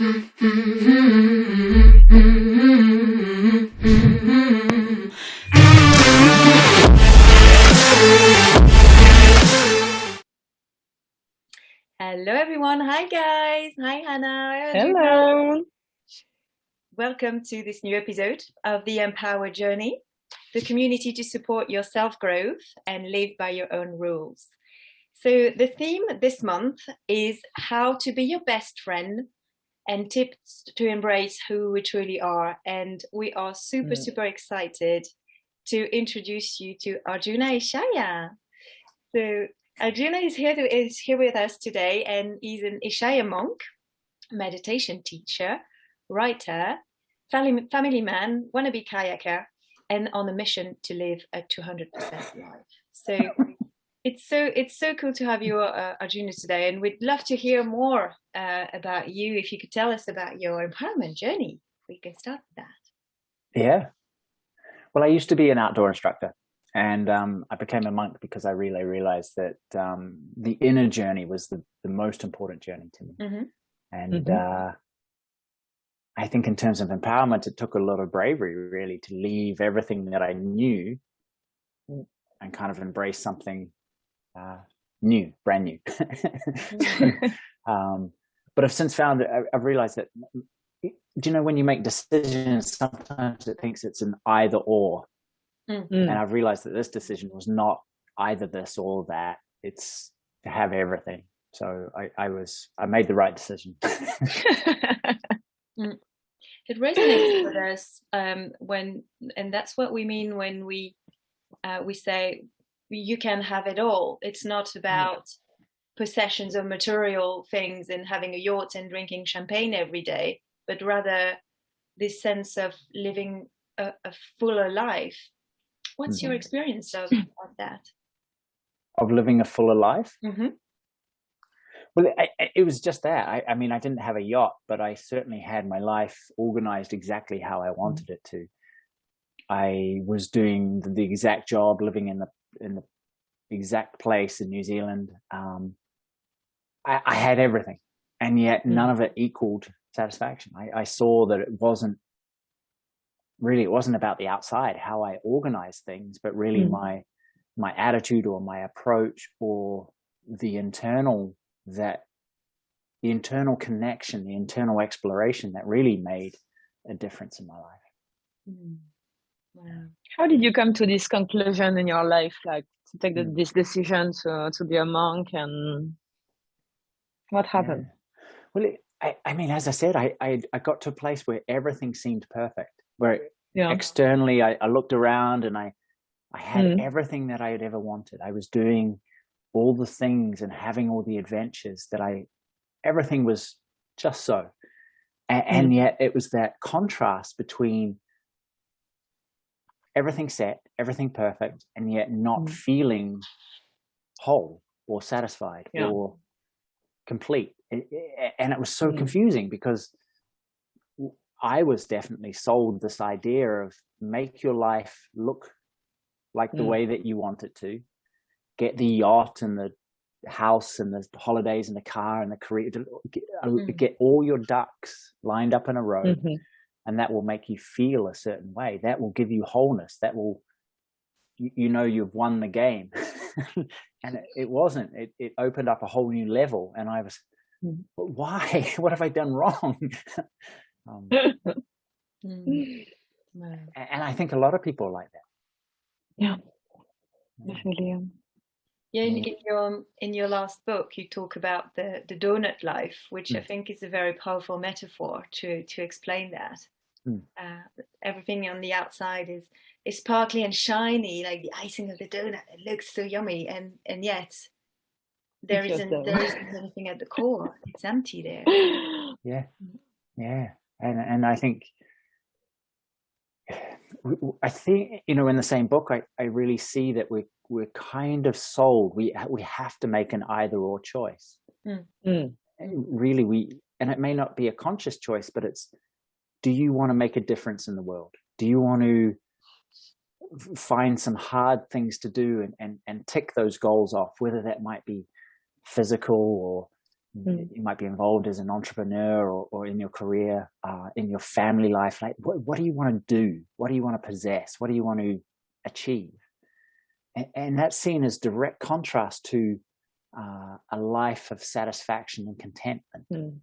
Hello everyone. Hi guys. Hi Hannah. Hello. Welcome to this new episode of the EmpowHer Journey, the community to support your self-growth and live by your own rules. So the theme this month is how to be your best friend and tips to embrace who we truly are. And we are super excited to introduce you to Arjuna Ishaya. So Arjuna is here with us today, and he's an Ishaya monk, meditation teacher, writer, family man, wannabe kayaker, and on a mission to live a 200% life. So it's so cool to have you, Arjuna, today, and we'd love to hear more about you. If you could tell us about your empowerment journey, we can start with that. Yeah. Well, I used to be an outdoor instructor, and I became a monk because I really realized that the inner journey was the most important journey to me. Mm-hmm. And I think in terms of empowerment, it took a lot of bravery, really, to leave everything that I knew and kind of embrace something new, brand new. But I've since found that I've realized that, do you know, when you make decisions, sometimes it thinks it's an either or. And I've realized that this decision was not either this or that. It's to have everything. So I made the right decision. It resonates with us and that's what we mean when we say you can have it all. It's not about possessions or material things and having a yacht and drinking champagne every day, but rather this sense of living a fuller life. What's your experience of that? Of living a fuller life? Mm-hmm. Well, it was just that. I mean, I didn't have a yacht, but I certainly had my life organized exactly how I wanted it to. I was doing the exact job, living in the exact place in New Zealand. I had everything, and yet none of it equaled satisfaction. I saw that it wasn't about the outside, how I organized things, but really my attitude or my approach or the internal connection, the internal exploration that really made a difference in my life. Wow. How did you come to this conclusion in your life, like to take this decision to be a monk, and what happened? Well, I mean, as I said, I got to a place where everything seemed perfect, where externally I looked around and I had everything that I had ever wanted. I was doing all the things and having all the adventures that everything was just so. And yet it was that contrast between everything set, everything perfect, and yet not feeling whole or satisfied or complete. And it was so confusing because I was definitely sold this idea of make your life look like the way that you want it to. Get the yacht and the house and the holidays and the car and the career. Get all your ducks lined up in a row, and that will make you feel a certain way. That will give you wholeness. That will, you've won the game. And it wasn't. It opened up a whole new level, and I was, why? What have I done wrong? And I think a lot of people are like that. Yeah, definitely. Yeah, in your last book, you talk about the donut life, which I think is a very powerful metaphor to explain that. Everything on the outside is sparkly and shiny, like the icing of the donut. It looks so yummy, and yet there isn't anything at the core. It's empty there. Yeah, and I think in the same book, I really see that we're kind of sold. We have to make an either or choice. Really, and it may not be a conscious choice, but it's, do you want to make a difference in the world? Do you want to find some hard things to do and tick those goals off, whether that might be physical or You might be involved as an entrepreneur or in your career, in your family life. Like, what do you want to do? What do you want to possess? What do you want to achieve? And that's seen as direct contrast to a life of satisfaction and contentment.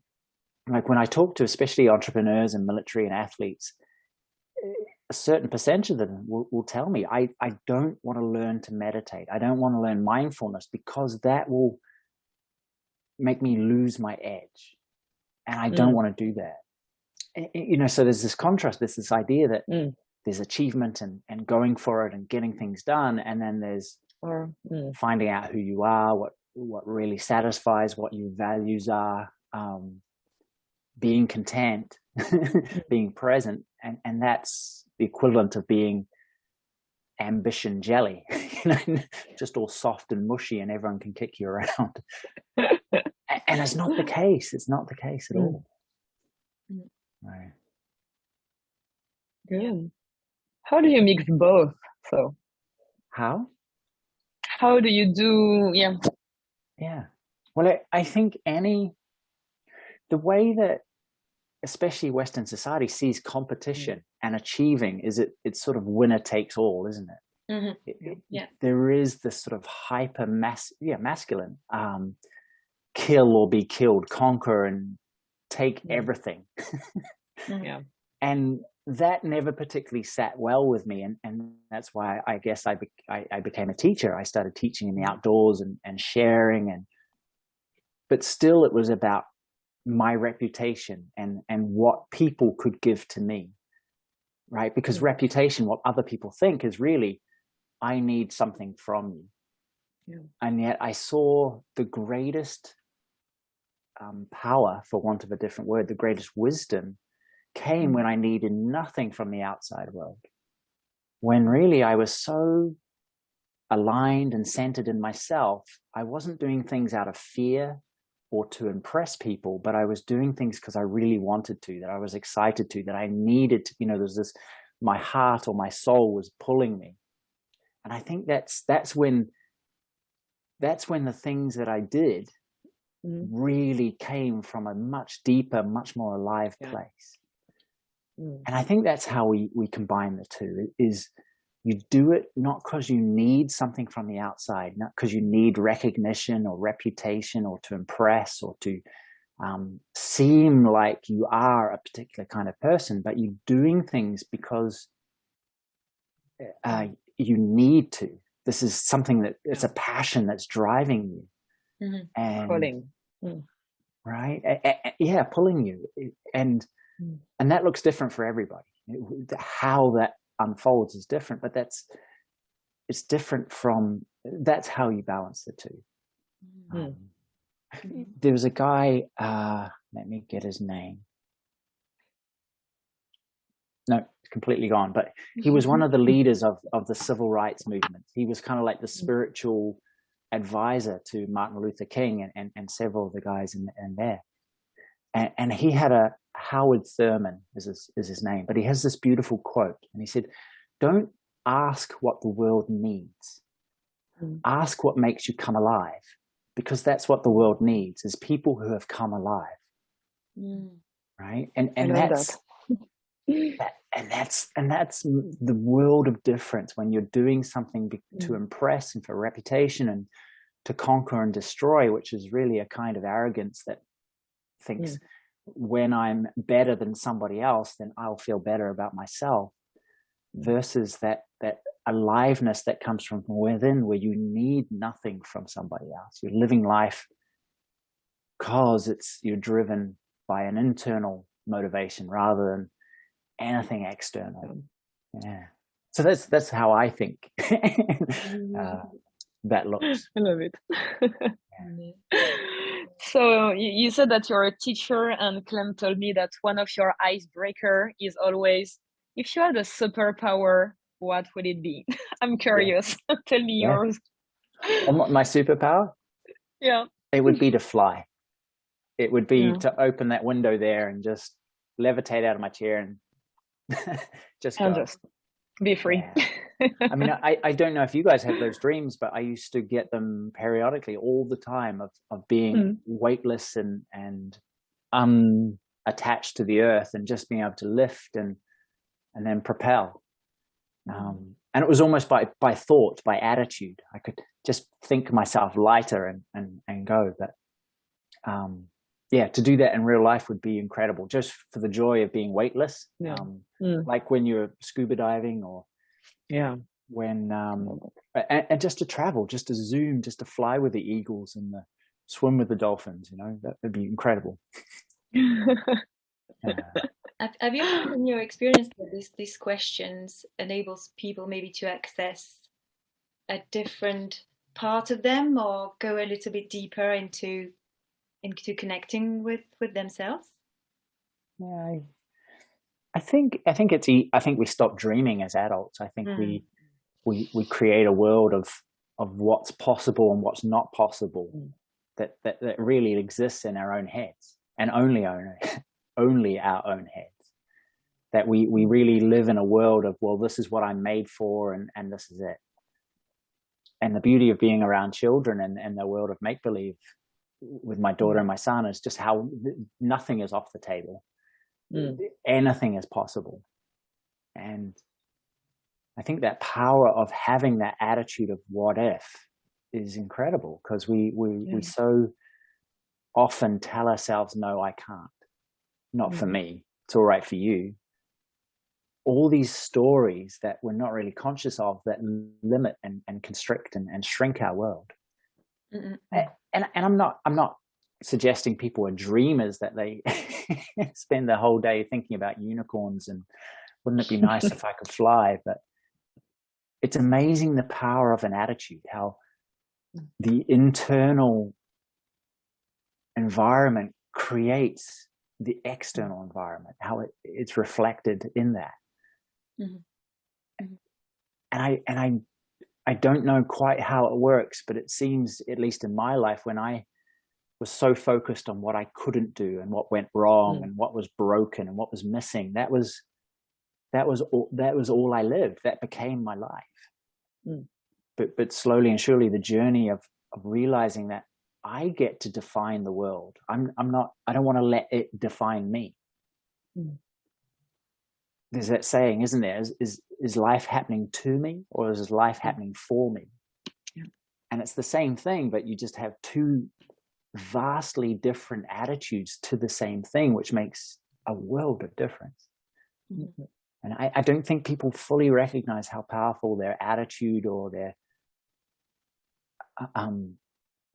Like when I talk to especially entrepreneurs and military and athletes, a certain percentage of them will tell me, I don't want to learn to meditate. I don't want to learn mindfulness because that will make me lose my edge. And I don't want to do that. So there's this contrast, there's this idea that there's achievement and going for it and getting things done. And then there's finding out who you are, what really satisfies, what your values are, being content, being present. And that's the equivalent of being ambition jelly, just all soft and mushy and everyone can kick you around. And it's not the case. It's not the case at all. Right. Good. How do you mix both? So how do you do? Yeah. Well, I think the way that especially Western society sees competition and achieving is it's sort of winner takes all, isn't it? There is this sort of hyper masculine kill or be killed, conquer and take everything. And that never particularly sat well with me, and that's why I guess I became a teacher. I started teaching in the outdoors and sharing, but still it was about my reputation and what people could give to me, right? Because reputation, what other people think, is really, I need something from you. And yet I saw the greatest power, for want of a different word, the greatest wisdom came when I needed nothing from the outside world. When really I was so aligned and centered in myself, I wasn't doing things out of fear or to impress people, but I was doing things because I really wanted to, that I was excited to, that I needed to, there's this, my heart or my soul was pulling me. And I think that's when the things that I did really came from a much deeper, much more alive place. And I think that's how we combine the two, is you do it not because you need something from the outside, not because you need recognition or reputation or to impress or to seem like you are a particular kind of person, but you're doing things because you need to. This is something that it's a passion that's driving you. And pulling. Right? Pulling you. And that looks different for everybody. How that unfolds is different, but it's different that's how you balance the two. There was a guy, let me get his name. No, it's completely gone, but he was one of the leaders of the civil rights movement. He was kind of like the spiritual advisor to Martin Luther King and several of the guys in there. And he had Howard Thurman is his name, but he has this beautiful quote, and he said, "Don't ask what the world needs. Ask what makes you come alive, because that's what the world needs, is people who have come alive." Right? And that's the world of difference when you're doing something to impress and for reputation and to conquer and destroy, which is really a kind of arrogance that thinks when I'm better than somebody else, then I'll feel better about myself, versus that aliveness that comes from within, where you need nothing from somebody else. You're living life because you're driven by an internal motivation rather than anything external. So that's how I think that looks. I love it. So you said that you're a teacher, and Clem told me that one of your icebreaker is always, if you had a superpower, what would it be? I'm curious. Tell me yours. My superpower? Yeah. It would be to fly. It would be to open that window there and just levitate out of my chair and just go. Be free. Yeah. I mean, I don't know if you guys have those dreams, but I used to get them periodically all the time of being weightless and unattached to the earth and just being able to lift and then propel. And it was almost by thought, by attitude. I could just think myself lighter and go. But yeah, to do that in real life would be incredible, just for the joy of being weightless. Like when you're scuba diving or when and just to travel, just to zoom, just to fly with the eagles and swim with the dolphins, that would be incredible. Have you found in your experience that these questions enables people maybe to access a different part of them or go a little bit deeper into connecting with themselves? Yeah, I think we stop dreaming as adults. I think we create a world of what's possible and what's not possible that really exists in our own heads, and only our own heads. That we really live in a world of, well, this is what I'm made for, and this is it. And the beauty of being around children and the world of make-believe with my daughter and my son is just how nothing is off the table. Anything is possible. And I think that power of having that attitude of what if is incredible, because we so often tell ourselves, no, I can't. Not for me. It's all right for you. All these stories that we're not really conscious of that limit and constrict and shrink our world. And I'm not suggesting people are dreamers, that they spend their whole day thinking about unicorns and wouldn't it be nice if I could fly. But it's amazing the power of an attitude, how the internal environment creates the external environment, how it's reflected in that. And I don't know quite how it works, but it seems, at least in my life, when I was so focused on what I couldn't do and what went wrong and what was broken and what was missing, that was all I lived. That became my life. But slowly and surely, the journey of realizing that I get to define the world. I don't want to let it define me. There's that saying, isn't there? Is life happening to me, or is life happening for me? And it's the same thing, but you just have two vastly different attitudes to the same thing, which makes a world of difference. And I don't think people fully recognize how powerful their attitude or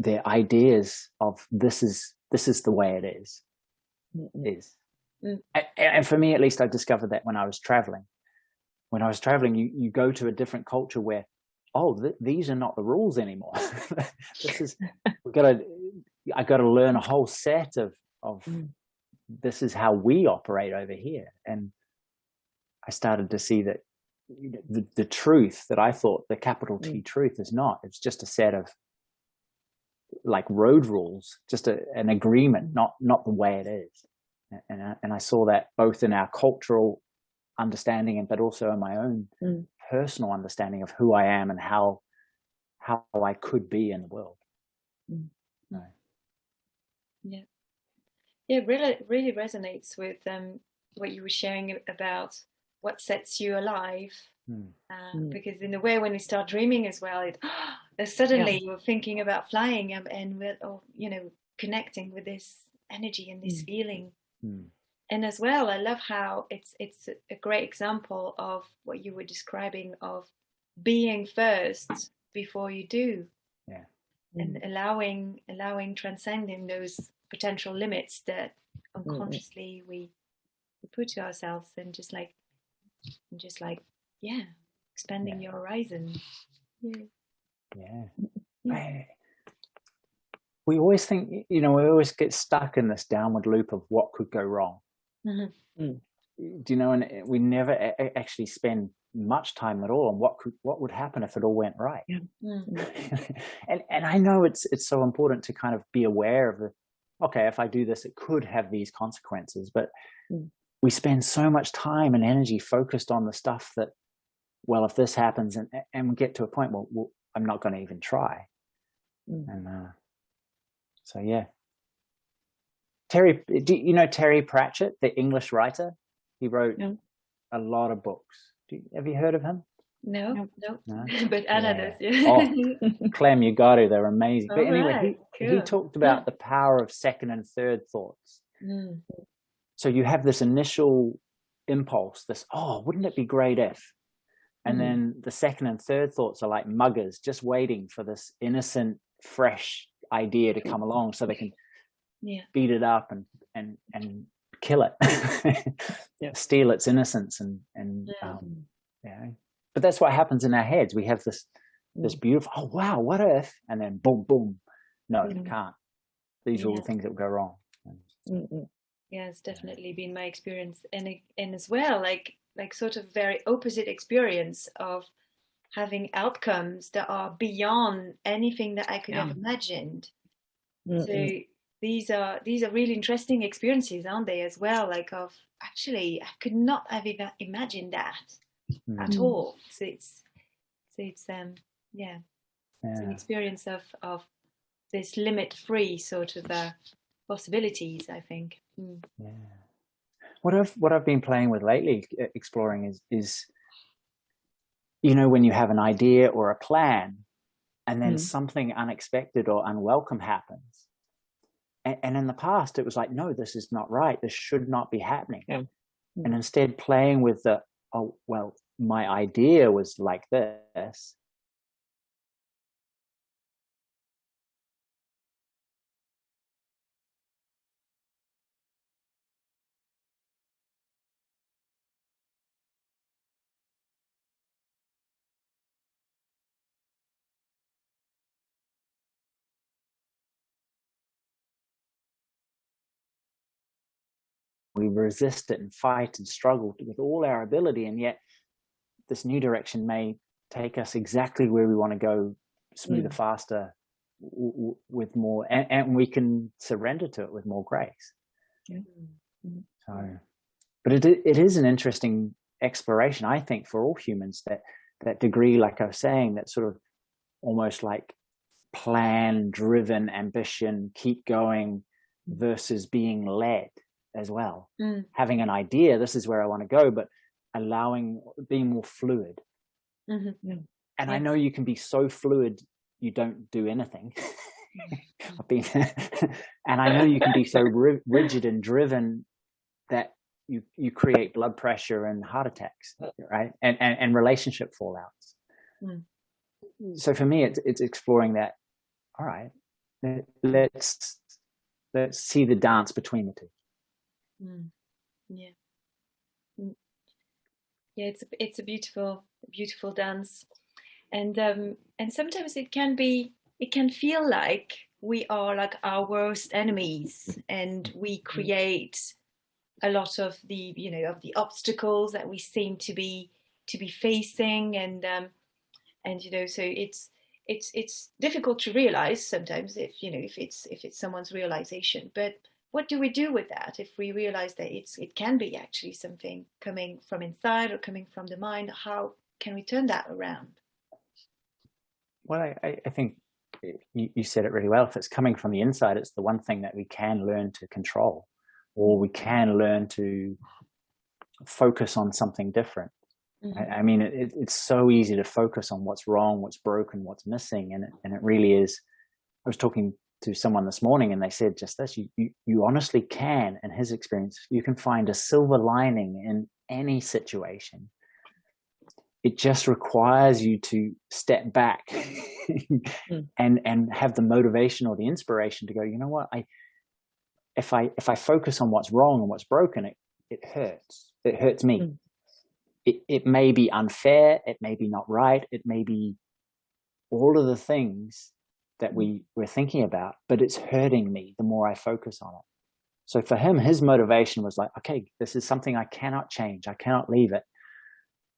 their ideas of this is the way it is. And for me, at least, I discovered that when I was traveling. When I was traveling, you go to a different culture where, these are not the rules anymore. I got to learn a whole set of this is how we operate over here. And I started to see that the truth that I thought, the capital T truth, is not. It's just a set of like road rules, just an agreement, not the way it is. And I saw that both in our cultural understanding, but also in my own personal understanding of who I am and how I could be in the world. Yeah, really resonates with what you were sharing about what sets you alive. Because in a way, when we start dreaming as well, suddenly we're thinking about flying and we're, connecting with this energy and this feeling. And as well, I love how it's a great example of what you were describing of being first before you do, and allowing transcending those potential limits that unconsciously we put to ourselves, and just like expanding your horizon. We always think, we always get stuck in this downward loop of what could go wrong. Do you know? And we never actually spend much time at all on what would happen if it all went right. And I know it's so important to kind of be aware of if I do this, it could have these consequences. But we spend so much time and energy focused on the stuff that well, if this happens, and we get to a point, well, I'm not going to even try. And so, yeah. Do you know Terry Pratchett, the English writer? He wrote a lot of books. Have you heard of him? No. But Anna does. Yeah. Oh, Clem, you got to. They're amazing. But anyway, cool. he talked about the power of second and third thoughts. So you have this initial impulse, wouldn't it be great if? And then the second and third thoughts are like muggers, just waiting for this innocent, fresh idea to come along so they can beat it up and kill it, steal its innocence But that's what happens in our heads. We have this beautiful, oh wow, what if? And then boom, boom. No, you can't. These are all the things that will go wrong. Yeah, it's definitely been my experience, and as well, like sort of very opposite experience of having outcomes that are beyond anything that I could have imagined. So these are really interesting experiences, aren't they, as well? Like of actually, I could not have even imagined that at all. So it's an experience of this limit-free sort of possibilities, I think. Yeah. What I've been playing with lately, exploring is when you have an idea or a plan, and then something unexpected or unwelcome happens. And in the past, it was like, no, this is not right. This should not be happening. Yeah. And instead playing with my idea was like this. We resist it and fight and struggle with all our ability, and yet this new direction may take us exactly where we want to go, smoother, faster, with more, and we can surrender to it with more grace. So, but it is an interesting exploration, I think, for all humans, that degree, like I was saying, that sort of almost like plan-driven ambition, keep going, versus being led as well. Having an idea, this is where I want to go, but being more fluid. And I know you can be so fluid you don't do anything. And I know you can be so rigid and driven that you create blood pressure and heart attacks, right? And relationship fallouts. So for me, it's exploring that. All right, let's see the dance between the two. It's a beautiful dance, and sometimes it can feel like we are like our worst enemies, and we create a lot of the obstacles that we seem to be facing, and so it's difficult to realize sometimes if it's someone's realization. But what do we do with that if we realize that it can be actually something coming from inside or coming from the mind? How can we turn that around? Well, I think you said it really well. If it's coming from the inside, it's the one thing that we can learn to control, or we can learn to focus on something different. I mean, it's so easy to focus on what's wrong, what's broken, what's missing, and it really is. I was talking to someone this morning, and they said just this: you honestly can, in his experience, you can find a silver lining in any situation. It just requires you to step back and have the motivation or the inspiration to go, you know what, if I focus on what's wrong and what's broken, it hurts me. It may be unfair, it may be not right, it may be all of the things that we're thinking about, but it's hurting me the more I focus on it. So for him, his motivation was like, okay, this is something I cannot change. I cannot leave it.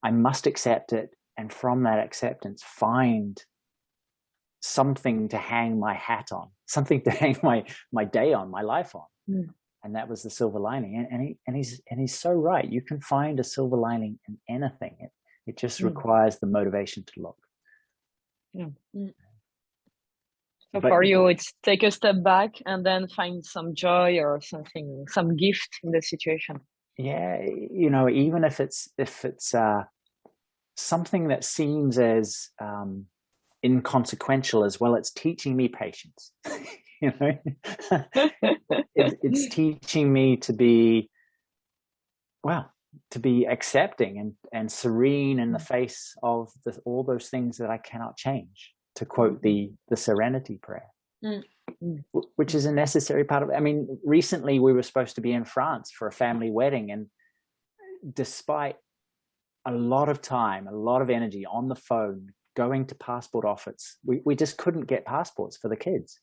I must accept it. And from that acceptance, find something to hang my hat on, something to hang my day on, my life on. And that was the silver lining. And he's so right. You can find a silver lining in anything. It just requires the motivation to look. Yeah. So for you, it's take a step back and then find some joy or something, some gift in the situation. Yeah, you know, even if it's something that seems as inconsequential as well, it's teaching me patience. You know, it's teaching me to be, well, to be accepting and serene in the face of all those things that I cannot change, to quote the Serenity Prayer, which is a necessary part of it. I mean, recently we were supposed to be in France for a family wedding, and despite a lot of time, a lot of energy on the phone, going to passport office, we just couldn't get passports for the kids.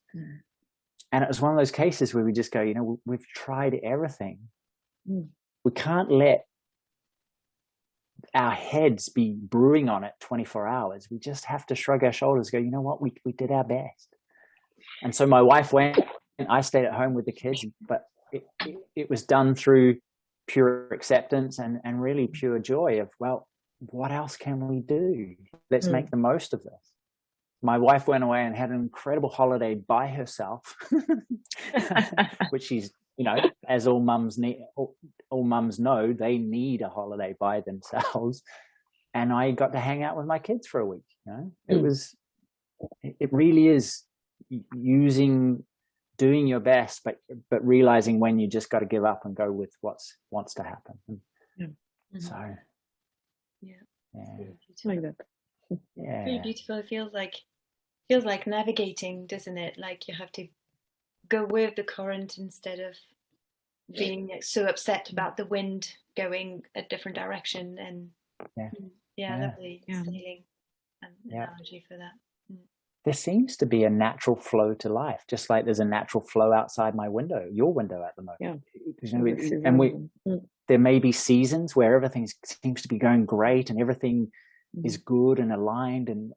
And it was one of those cases where we just go, you know, we've tried everything. We can't let our heads be brewing on it 24 hours. We just have to shrug our shoulders, go, you know what, we did our best. And so my wife went, and I stayed at home with the kids, but it was done through pure acceptance and really pure joy of, well, what else can we do? Let's make the most of this. My wife went away and had an incredible holiday by herself, which she's, you know, as all mums know, they need a holiday by themselves. And I got to hang out with my kids for a week. You know, it really is doing your best, but realizing when you just got to give up and go with wants to happen. So, like that. Yeah, very beautiful. It feels like navigating, doesn't it? Like you have to go with the current instead of being so upset about the wind going a different direction. And lovely sailing analogy for that. There seems to be a natural flow to life, just like there's a natural flow outside my window, your window at the moment. There may be seasons where everything seems to be going great and everything is good and aligned and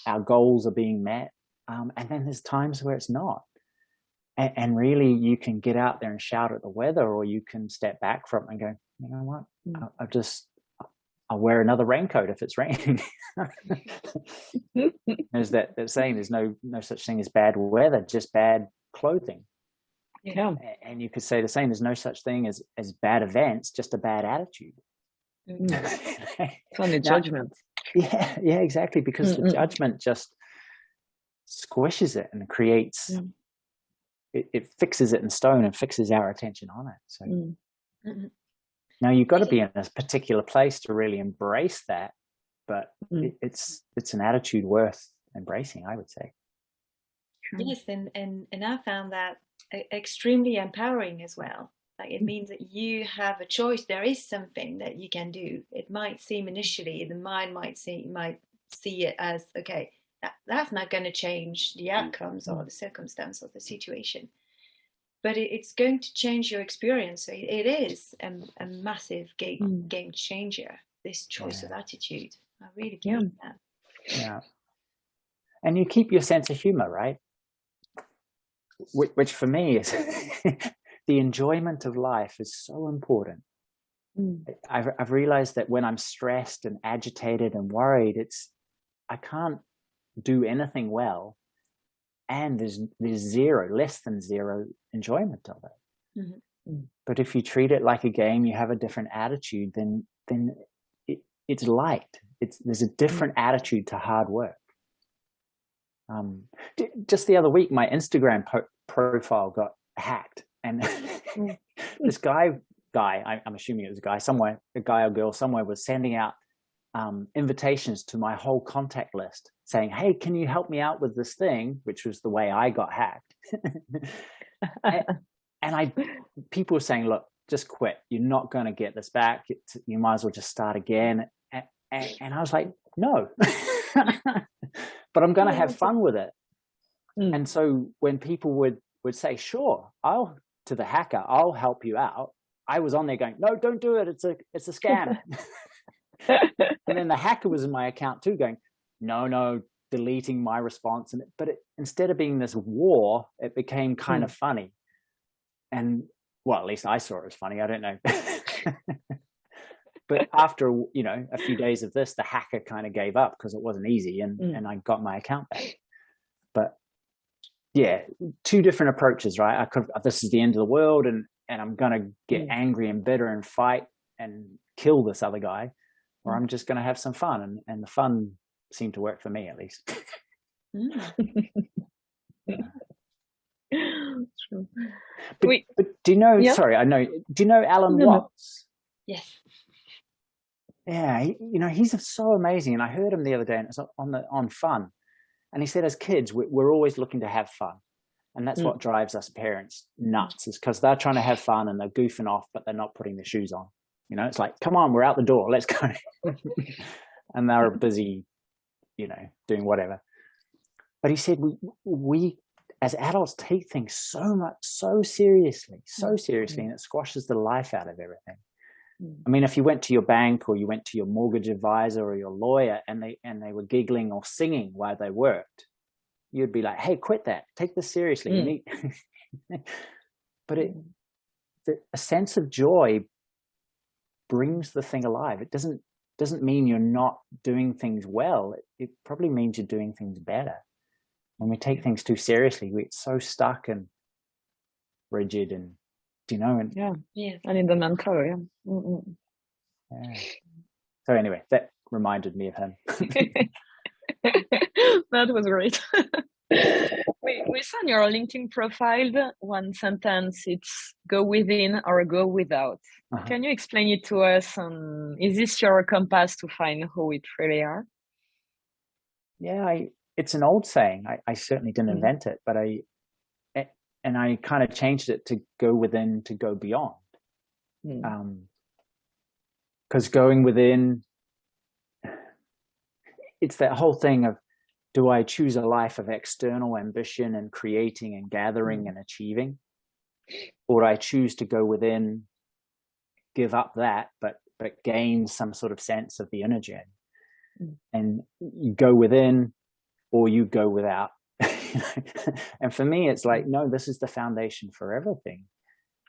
our goals are being met. And then there's times where it's not. And really you can get out there and shout at the weather, or you can step back from it and go, you know what, I'll wear another raincoat if it's raining. There's that saying, there's no such thing as bad weather, just bad clothing. Yeah. And you could say the same, there's no such thing as bad events, just a bad attitude. It's only judgment. Yeah, exactly. Because the judgment just squishes it and creates, it fixes it in stone and fixes our attention on it. So now you've got to be in a particular place to really embrace that, but it's an attitude worth embracing, I would say. Yes, and I found that extremely empowering as well. Like it means that you have a choice. There is something that you can do. It might seem initially, the mind might see it as, okay, that's not going to change the outcomes or the circumstance or the situation, but it's going to change your experience. So it is a massive game changer, this choice of attitude. I really believe that. Yeah. And you keep your sense of humor, right? Which for me is the enjoyment of life is so important. I've realized that when I'm stressed and agitated and worried, I can't do anything well, and there's less than zero enjoyment of it. But if you treat it like a game, you have a different attitude, then it's light. There's a different attitude to hard work. Just the other week, my Instagram profile got hacked, and this guy, I'm assuming it was a guy somewhere, a guy or girl somewhere, was sending out invitations to my whole contact list saying, hey, can you help me out with this thing? Which was the way I got hacked. and people were saying, look, just quit. You're not going to get this back. You might as well just start again. And I was like, no, but I'm going to have fun with it. And so when people would say, sure, to the hacker, I'll help you out, I was on there going, no, don't do it. It's a scam. And then the hacker was in my account too going, no, deleting my response. But instead of being this war, it became kind of funny. And well, at least I saw it as funny. I don't know. But after, a few days of this, the hacker kind of gave up because it wasn't easy, and I got my account back. But yeah, two different approaches, right? This is the end of the world, and I'm going to get angry and bitter and fight and kill this other guy, or I'm just going to have some fun. And the fun seemed to work for me, at least. True. But do you know, sorry, I know, do you know Alan Watts? Yes. Yeah, he's so amazing. And I heard him the other day, and it's on fun. And he said, as kids, we're always looking to have fun. And that's what drives us parents nuts, is because they're trying to have fun and they're goofing off, but they're not putting their shoes on. It's like, come on, we're out the door, let's go. And they're busy, doing whatever. But he said, we as adults take things so seriously, and it squashes the life out of everything. I mean, if you went to your bank or you went to your mortgage advisor or your lawyer and they were giggling or singing while they worked, you'd be like, hey, quit that. Take this seriously. But a sense of joy brings the thing alive. It doesn't mean you're not doing things well. It probably means you're doing things better. When we take things too seriously, we get so stuck and rigid and, and in the mental, yeah. So anyway, that reminded me of him. That was great. We saw on your LinkedIn profile one sentence, it's go within or go without. Can you explain it to us? Is this your compass to find who we really are? Yeah, it's an old saying. I certainly didn't invent it, but I kind of changed it to go within, to go beyond. Because going within, it's that whole thing of, do I choose a life of external ambition and creating and gathering and achieving? Or do I choose to go within, give up that, but gain some sort of sense of the inner journey? And you go within or you go without. And for me, it's like, no, this is the foundation for everything.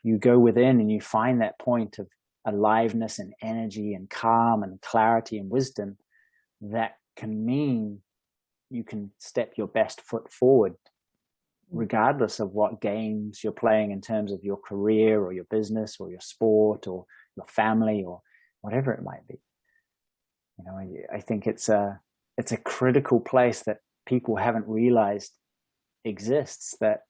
You go within and you find that point of aliveness and energy and calm and clarity and wisdom that can mean you can step your best foot forward, regardless of what games you're playing in terms of your career or your business or your sport or your family or whatever it might be. I think it's a critical place that people haven't realized exists, that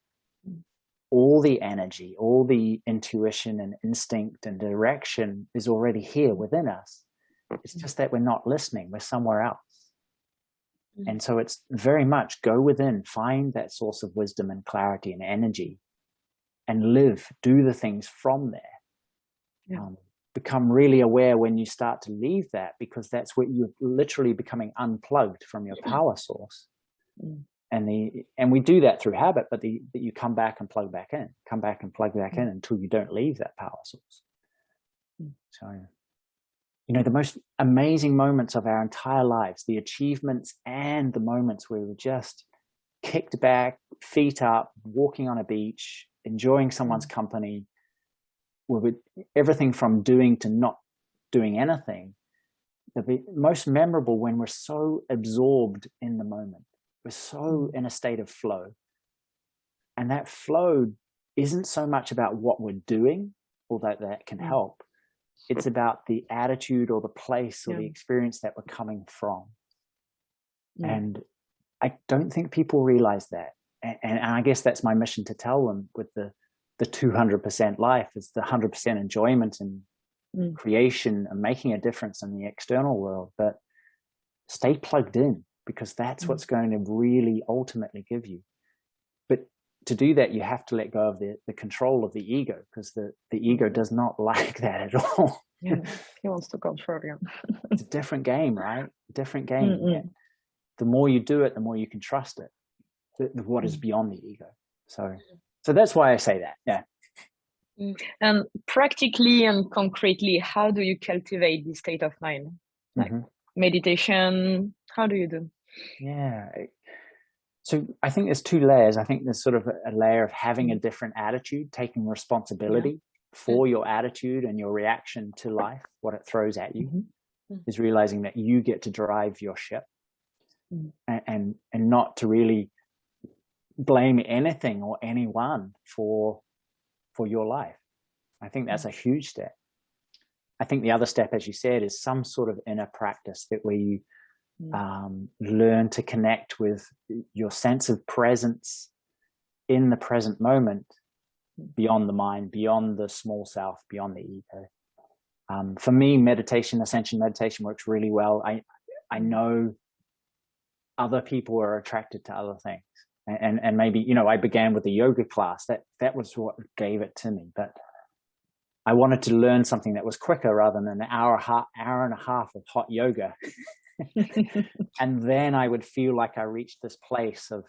all the energy, all the intuition and instinct and direction is already here within us. It's just that we're not listening. We're somewhere else. And so it's very much go within, find that source of wisdom and clarity and energy, and do the things from there. Become really aware when you start to leave that, because that's where you're literally becoming unplugged from your power source. And we do that through habit, but you come back and plug back in, until you don't leave that power source. So, the most amazing moments of our entire lives, the achievements and the moments where we're just kicked back, feet up, walking on a beach, enjoying someone's company, with everything from doing to not doing anything, the most memorable when we're so absorbed in the moment. We're so in a state of flow. And that flow isn't so much about what we're doing, although that can help. It's about the attitude or the place or the experience that we're coming from. And I don't think people realize that. And I guess that's my mission to tell them with the 200% life, is the 100% enjoyment and creation and making a difference in the external world. But stay plugged in, because that's what's going to really ultimately give you. But to do that, you have to let go of the control of the ego, because the ego does not like that at all. He wants to control you. It's a different game, right? Different game. The more you do it, the more you can trust it. What is beyond the ego. So that's why I say that. Yeah. And practically and concretely, how do you cultivate this state of mind? Like meditation, how do you do? Yeah. So I think there's two layers. I think there's sort of a layer of having a different attitude, taking responsibility for your attitude and your reaction to life, what it throws at you, is realizing that you get to drive your ship, and not to really blame anything or anyone for your life. I think that's a huge step. I think the other step, as you said, is some sort of inner practice that where you learn to connect with your sense of presence in the present moment, beyond the mind, beyond the small self, beyond the ego. For me, ascension meditation works really well. I know other people are attracted to other things, and maybe, I began with a yoga class. That was what gave it to me, but I wanted to learn something that was quicker rather than an hour and a half of hot yoga. And then I would feel like I reached this place of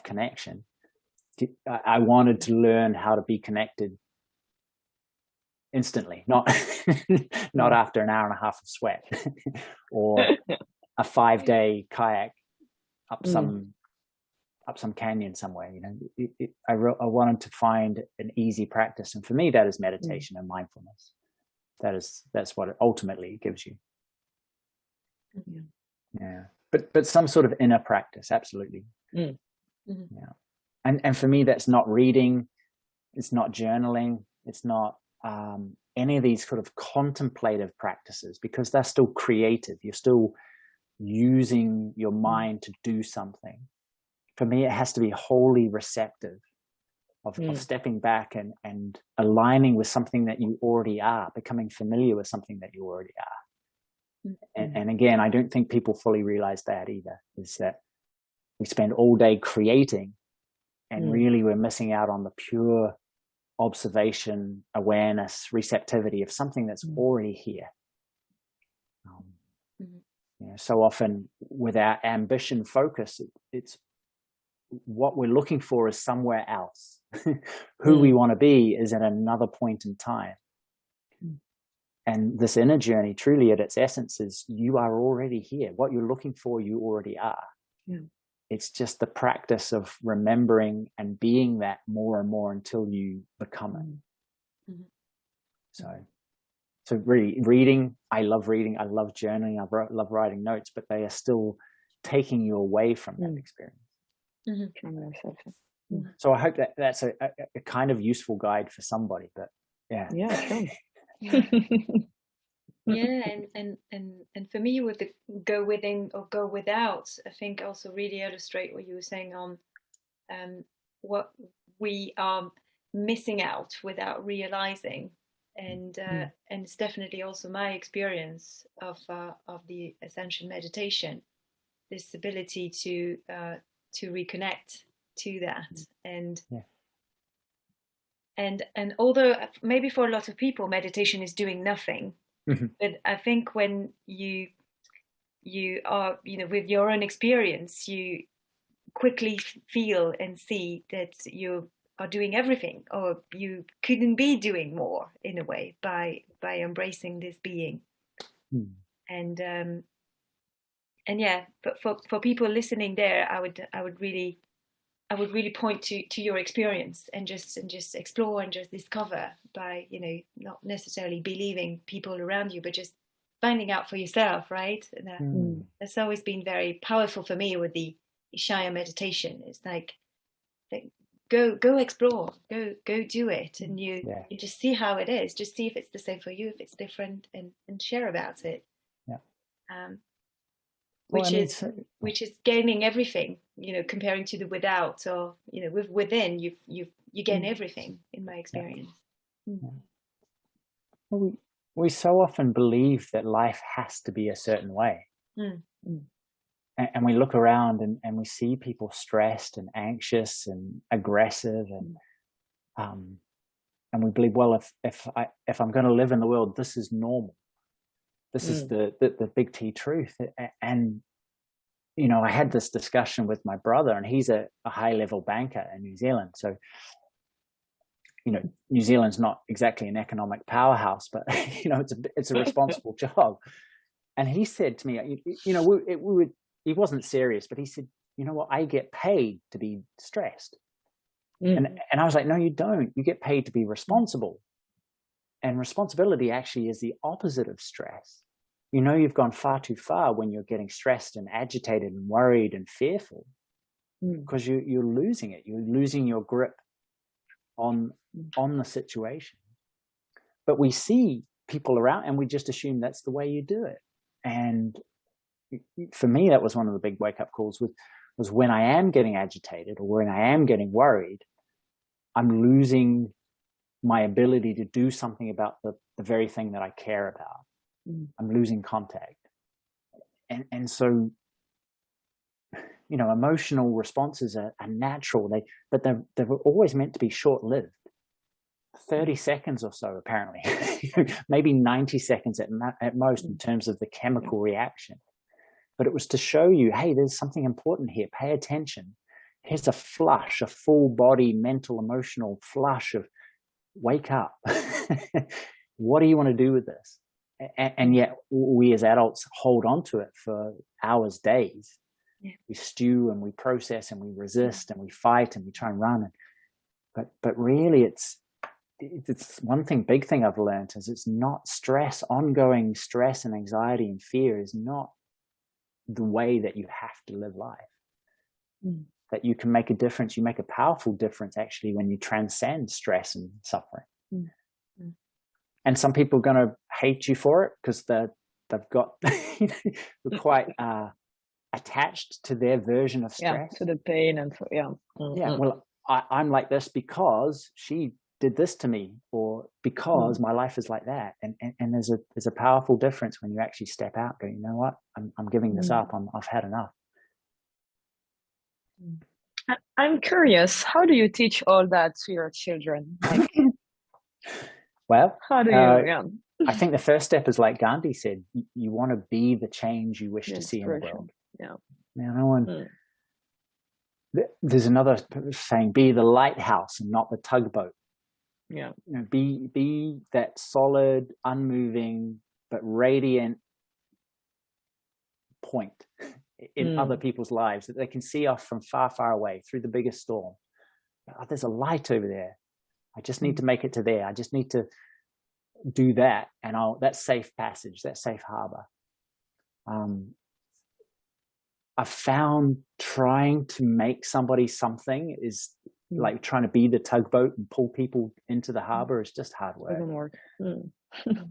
connection. I wanted to learn how to be connected instantly, not after an hour and a half of sweat or a 5-day kayak up some canyon somewhere. I wanted to find an easy practice, and for me that is meditation and mindfulness. That's what it ultimately gives you. Yeah, but some sort of inner practice, absolutely. Yeah. And for me, that's not reading, it's not journaling, it's not any of these sort of contemplative practices, because they're still creative. You're still using your mind to do something. For me, it has to be wholly receptive of stepping back and aligning with something that you already are, becoming familiar with something that you already are. And again, I don't think people fully realize that either, is that we spend all day creating, and really we're missing out on the pure observation, awareness, receptivity of something that's already here. So often with our ambition focus, it's what we're looking for is somewhere else. Who we want to be is at another point in time. And this inner journey, truly at its essence, is you are already here. What you're looking for, you already are. It's just the practice of remembering and being that more and more until you become it. So really, reading, I love reading, I love journaling, I love writing notes, but they are still taking you away from that experience. So I hope that that's a kind of useful guide for somebody, but yeah. And for me, with the go within or go without, I think also really illustrate what you were saying on what we are missing out without realizing, and it's definitely also my experience of the ascension meditation, this ability to reconnect to that, and although maybe for a lot of people meditation is doing nothing. But I think when you are, with your own experience, you quickly feel and see that you are doing everything, or you couldn't be doing more in a way by embracing this being. And yeah, but for people listening there, I would really point to your experience and just explore and just discover by, not necessarily believing people around you, but just finding out for yourself, right? And that's always been very powerful for me with the Ishaya meditation. It's like go explore, go do it, and you just see how it is. Just see if it's the same for you, if it's different, and share about it. Which is gaining everything, comparing to the without, or within you gain everything, in my experience. Well, we so often believe that life has to be a certain way, and we look around and we see people stressed and anxious and aggressive, and we believe, well, if I'm going to live in the world, this is normal. This is the big T truth. And, I had this discussion with my brother, and he's a high-level banker in New Zealand. So, New Zealand's not exactly an economic powerhouse, but, it's a responsible job. And he said to me, he wasn't serious, but he said, you know what, I get paid to be stressed. And I was like, no, you don't. You get paid to be responsible. And responsibility actually is the opposite of stress. You know you've gone far too far when you're getting stressed and agitated and worried and fearful, because you're losing it. You're losing your grip on the situation. But we see people around and we just assume that's the way you do it. And for me, that was one of the big wake-up calls, was when I am getting agitated or when I am getting worried, I'm losing my ability to do something about the very thing that I care about. I'm losing contact. And so, you know, emotional responses are natural, but they're always meant to be short-lived. 30 seconds or so, apparently, maybe 90 seconds at most in terms of the chemical reaction. But it was to show you, hey, there's something important here. Pay attention. Here's a flush, a full body, mental, emotional flush of wake up. What do you want to do with this? And yet we as adults hold on to it for hours, days. Yeah. We stew and we process and we resist and we fight and we try and run. But really it's one big thing I've learned is it's not stress. Ongoing stress and anxiety and fear is not the way that you have to live life. That you can make a difference. You make a powerful difference actually when you transcend stress and suffering. And some people are going to hate you for it because they've got they're quite attached to their version of stress. To the pain and well, I'm like this because she did this to me, or because my life is like that. And there's a powerful difference when you actually step out, go, you know what, I'm giving this up. I've had enough. I'm curious, how do you teach all that to your children? Like, well, how do you? I think the first step is like Gandhi said, you want to be the change you wish to see in the world. There's another saying, be the lighthouse and not the tugboat. You know, be that solid, unmoving, but radiant point in other people's lives that they can see off from far, far away through the biggest storm. Oh, there's a light over there. I just need to make it to there. I just need to do that, and that's safe passage, that's safe harbor. I've found trying to make somebody something is like trying to be the tugboat and pull people into the harbor is just hard work. Doesn't work.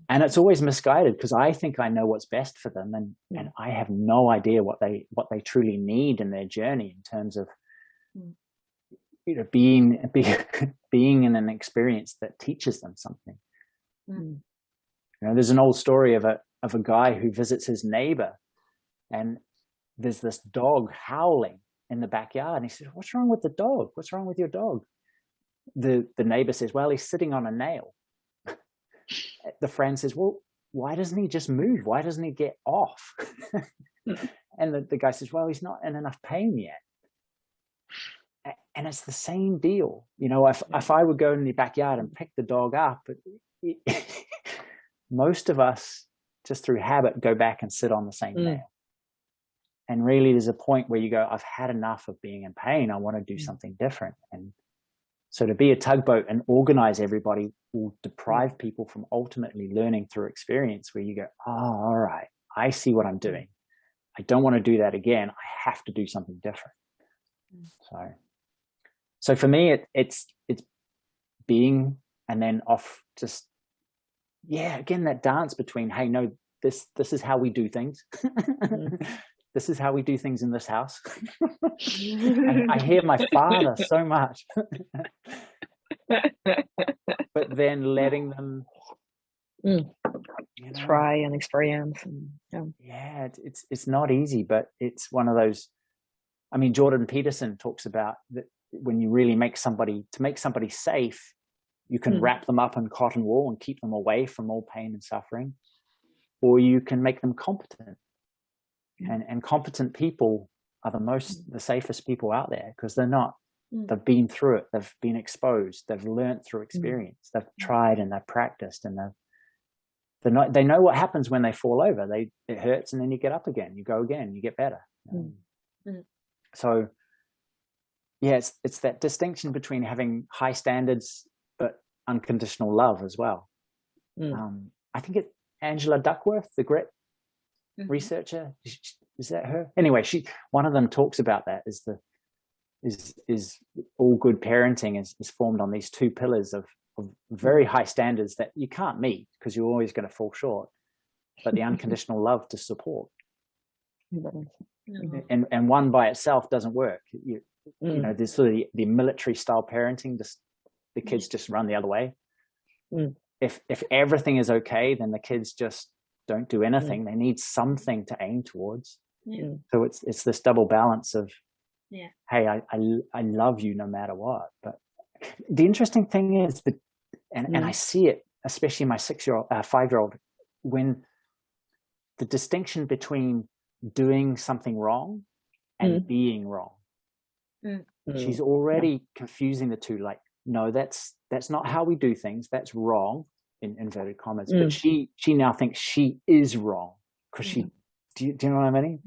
And it's always misguided because I think I know what's best for them, and I have no idea what they truly need in their journey in terms of being in an experience that teaches them something. You know, there's an old story of a guy who visits his neighbor, and there's this dog howling in the backyard, and he says, "What's wrong with the dog? What's wrong with your dog?" The neighbor says, "Well, he's sitting on a nail." The friend says, "Well, why doesn't he just move? Why doesn't he get off?" And the guy says, "Well, he's not in enough pain yet." And it's the same deal. You know, if I would go in the backyard and pick the dog up, most of us, just through habit, go back and sit on the same nail. And really, there's a point where you go, I've had enough of being in pain. I want to do something different. And so to be a tugboat and organize everybody will deprive people from ultimately learning through experience, where you go, oh, all right, I see what I'm doing. I don't want to do that again. I have to do something different. So for me, it's being, and then off just, again, that dance between, hey, no, this is how we do things. This is how we do things in this house. And I hear my father so much. But then letting them try and experience. It's not easy, but it's one of those. I mean, Jordan Peterson talks about that when you really make somebody safe, you can wrap them up in cotton wool and keep them away from all pain and suffering, or you can make them competent. And competent people are the safest people out there, because they've been through it, they've been exposed, they've learned through experience, they've tried and they've practiced, and they know what happens when they fall over. It hurts, and then you get up again, you go again, you get better. So it's that distinction between having high standards but unconditional love as well. I think it's Angela Duckworth, the grit researcher. Is that her? Anyway, one of them talks about that is all good parenting is formed on these two pillars of very high standards that you can't meet because you're always going to fall short, but the unconditional love to support. And one by itself doesn't work. You know, there's sort of the military style parenting, just the kids just run the other way. If everything is okay, then the kids just don't do anything. They need something to aim towards. So it's this double balance of, hey, I love you no matter what. But the interesting thing is that, and I see it, especially in my 5-year-old, when the distinction between doing something wrong and being wrong, she's already confusing the two. Like, no, that's not how we do things. That's wrong, in inverted commas. But she now thinks she is wrong because do you know what I mean?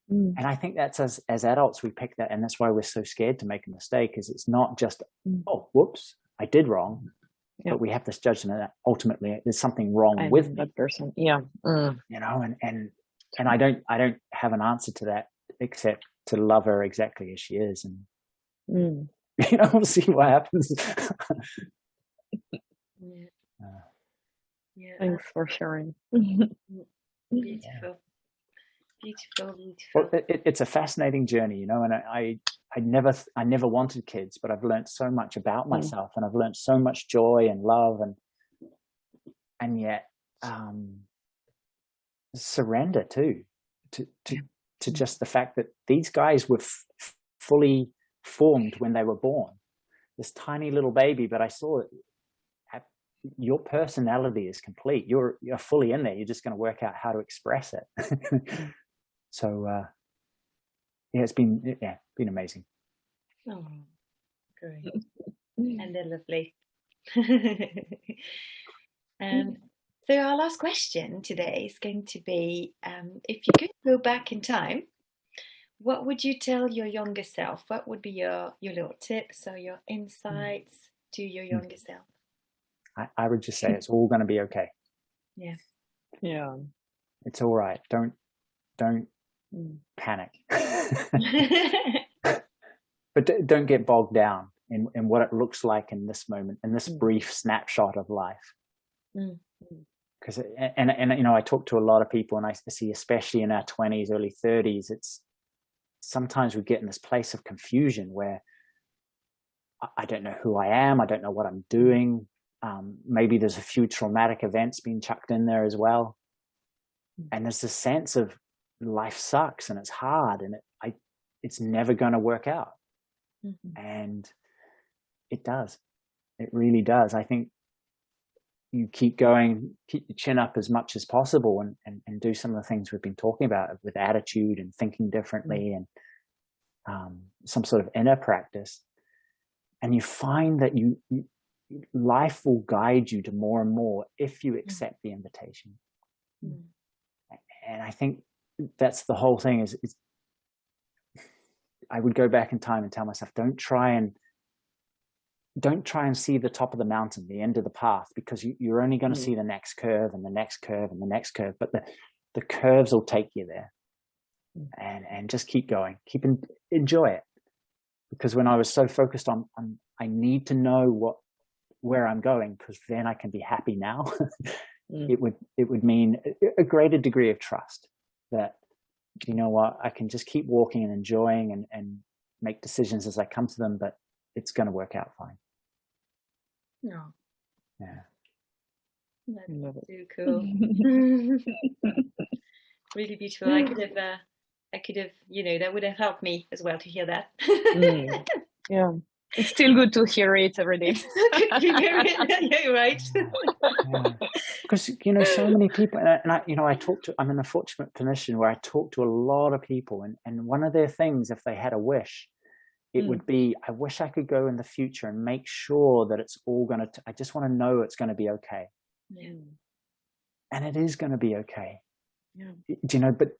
And I think that's as adults, we pick that. And that's why we're so scared to make a mistake, is it's not just, oh, whoops, I did wrong. But we have this judgment that ultimately there's something wrong with that person. You know, and I don't have an answer to that except to love her exactly as she is. And, you know, we'll see what happens. Thanks for sharing. Beautiful. Well, it's a fascinating journey, you know, and I never wanted kids, but I've learned so much about myself, and I've learned so much joy and love, and yet surrender too, to just the fact that these guys were fully formed when they were born. This tiny little baby, but I saw it. Your personality is complete. You're fully in there. You're just going to work out how to express it. So, it's been amazing. Oh, great. And they're lovely. So our last question today is going to be, if you could go back in time, what would you tell your younger self? What would be your little tips or your insights to your younger self? I would just say it's all going to be okay. Yeah. It's all right. Don't panic. But don't get bogged down in what it looks like in this moment, in this brief snapshot of life. Because and you know, I talk to a lot of people, and I see, especially in our 20s, early 30s, it's sometimes we get in this place of confusion where I don't know who I am, I don't know what I'm doing. Maybe there's a few traumatic events being chucked in there as well, and there's this sense of life sucks and it's hard and it's never going to work out. And it does. It really does. I think you keep going, keep your chin up as much as possible, and do some of the things we've been talking about with attitude and thinking differently, and some sort of inner practice. And you find that life will guide you to more and more if you accept the invitation. And I think that's the whole thing is I would go back in time and tell myself, don't try and see the top of the mountain, the end of the path, because you're only going to see the next curve and the next curve and the next curve, but the curves will take you there. And just keep going, enjoy it. Because when I was so focused on I need to know where I'm going, because then I can be happy now, it would mean a greater degree of trust that, you know what, I can just keep walking and enjoying and make decisions as I come to them, but it's going to work out fine. No. Yeah. That's so cool. Really beautiful. I could have, you know, that would have helped me as well to hear that. Yeah. It's still good to hear it every day. Yeah, right. Because, you know, so many people, and I'm in a fortunate position where I talk to a lot of people, and one of their things, if they had a wish, it would be, I wish I could go in the future and make sure that it's all I just want to know it's going to be okay. And it is going to be okay. You know, but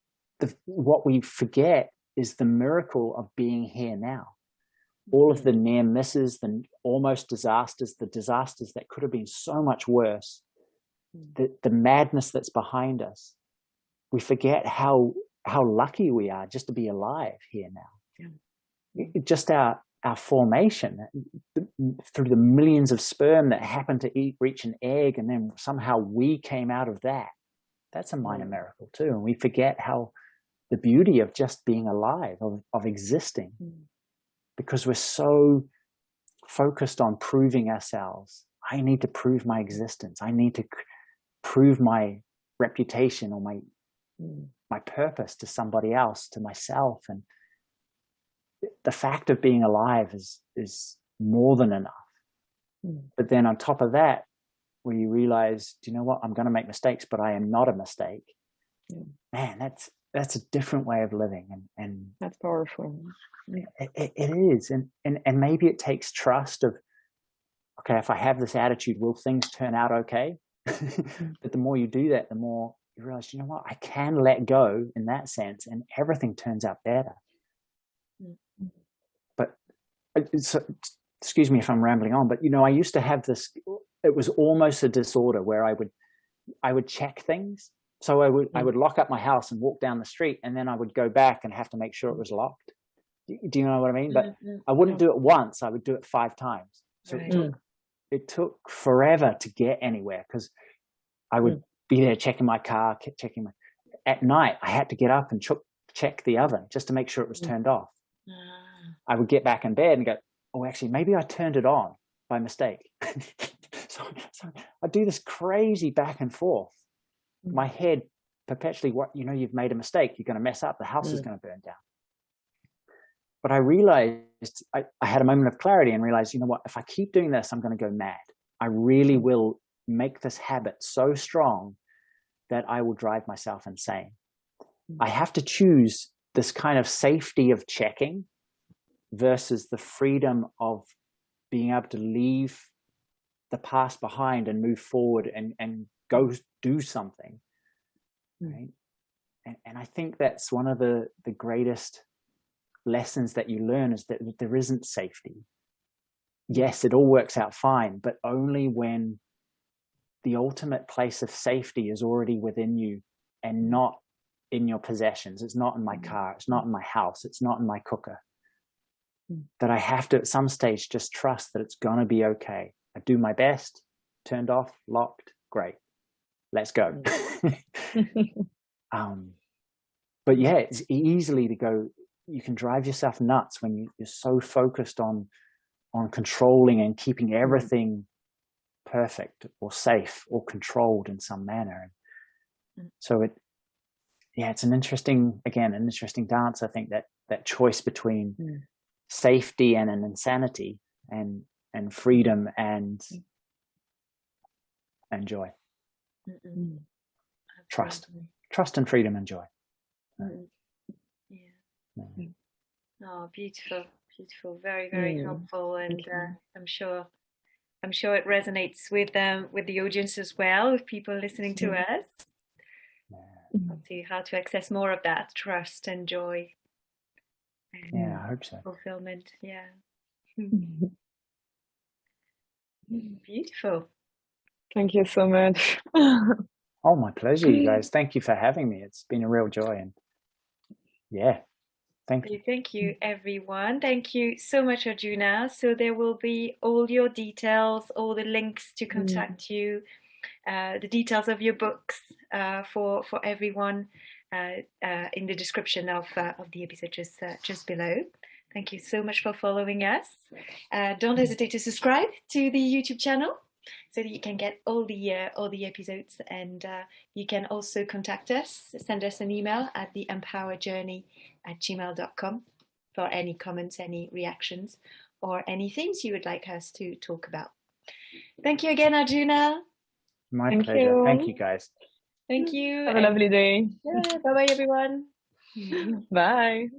what we forget is the miracle of being here now. All of the near misses, the almost disasters, the disasters that could have been so much worse, the madness that's behind us, we forget how lucky we are just to be alive here now. Just our formation through the millions of sperm that happened to reach an egg, and then somehow we came out of that. That's a minor miracle too. And we forget how the beauty of just being alive, of existing, because we're so focused on proving ourselves. I need to prove my existence. I need to prove my reputation or my purpose to somebody else, to myself. And the fact of being alive is more than enough. But then on top of that, where you realize, do you know what? I'm going to make mistakes, but I am not a mistake. Man, that's a different way of living. And that's powerful. It is. And maybe it takes trust of, okay, if I have this attitude, will things turn out okay? But the more you do that, the more you realize, you know what? I can let go in that sense, and everything turns out better. But excuse me if I'm rambling on, but I used to have this, it was almost a disorder where I would check things. So I would lock up my house and walk down the street, and then I would go back and have to make sure it was locked. Do you know what I mean? But I wouldn't do it once. I would do it 5 times. So it took forever to get anywhere, because I would be there checking my car, at night I had to get up and check the oven just to make sure it was turned off. I would get back in bed and go, oh, actually, maybe I turned it on by mistake. so I do this crazy back and forth. My head perpetually, you've made a mistake. You're going to mess up. The house is going to burn down. But I realized, I had a moment of clarity and realized, you know what, if I keep doing this, I'm going to go mad. I really will make this habit so strong that I will drive myself insane. I have to choose this kind of safety of checking versus the freedom of being able to leave the past behind and move forward and go do something. Right? And I think that's one of the greatest lessons that you learn, is that there isn't safety. Yes, it all works out fine, but only when the ultimate place of safety is already within you and not in your possessions. It's not in my car. It's not in my house. It's not in my cooker. That I have to, at some stage, just trust that it's going to be okay. I do my best, turned off, locked, great. Let's go. But yeah, it's easily to go, you can drive yourself nuts when you're so focused on controlling and keeping everything perfect or safe or controlled in some manner. So it's an interesting dance. I think that choice between safety and an insanity, and freedom and joy. Trust and freedom and joy. Oh, beautiful, very, very helpful, and I'm sure it resonates with the audience as well, with people listening to us. See how to access more of that trust and joy. Yeah, I hope so. Fulfillment, yeah. Beautiful. Thank you so much. Oh, my pleasure, you guys. Thank you for having me. It's been a real joy, and thank you. Thank you, everyone. Thank you so much, Arjuna. So there will be all your details, all the links to contact you, the details of your books for everyone in the description of the episode just below. Thank you so much for following us. Don't hesitate to subscribe to the YouTube channel so that you can get all the episodes, and you can also contact us, send us an email at theempowherjourney@gmail.com for any comments, any reactions, or any things you would like us to talk about. Thank you again, Arjuna. My pleasure. Thank you, guys. Thank you. Have a lovely day. Yeah, bye-bye, everyone. Bye.